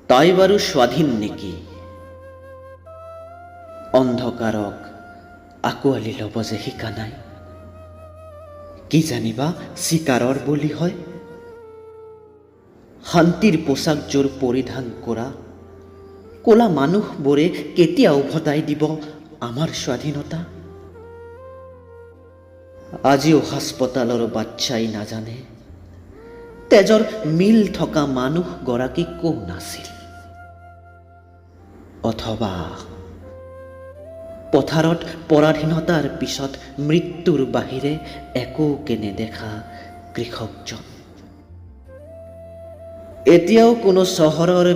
তাই বাৰু স্বাধীন নেকি? অন্ধকাৰক আঁকোৱালি ল'ব যে শিকা নাই। কি জানিবা চিকাৰৰ বলি হয়। শান্তিৰ পোচাকযোৰ পৰিধান কৰা ক'লা মানুহবোৰে কেতিয়া উভতাই দিব আমাৰ স্বাধীনতা? আজিও হাস্পতালৰ বাচ্চাই নাজানে তেজৰ মিল থকা মানুহগৰাকী কোন আছিল। অথবা পথাৰত পৰাধীনতাৰ পিছত মৃত্যুৰ বাহিৰে একোকে নেদেখা কৃষকজন। এতিয়াও কোনো চহৰৰ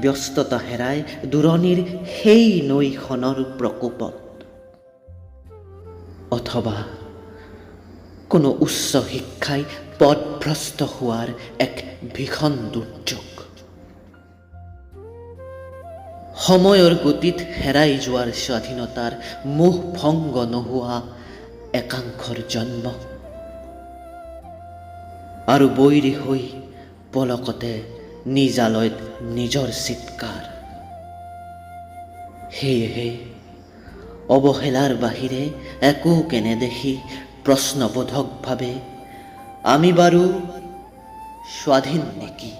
ব্যস্ততা হেৰাই দূৰণিৰ সেই নৈখনৰ প্ৰকোপত। অথবা কোনো উচ্চ শিক্ষাই পথভ্ৰষ্ট হোৱাৰ এক ভীষণ দুৰ্যোগ। সময়ৰ গতিত হেৰাই যোৱাৰ স্বাধীনতাৰ মোহ ভংগ নোহোৱা একাংশৰ জন্ম। আৰু বৈৰী হৈ পলকতে নিজালয়ত নিজৰ চিৎকাৰ। সেয়েহে অৱহেলাৰ বাহিৰে একোকে নেদেখি প্ৰশ্নবোধকভাৱে আমি বাৰু স্বাধীন নেকি?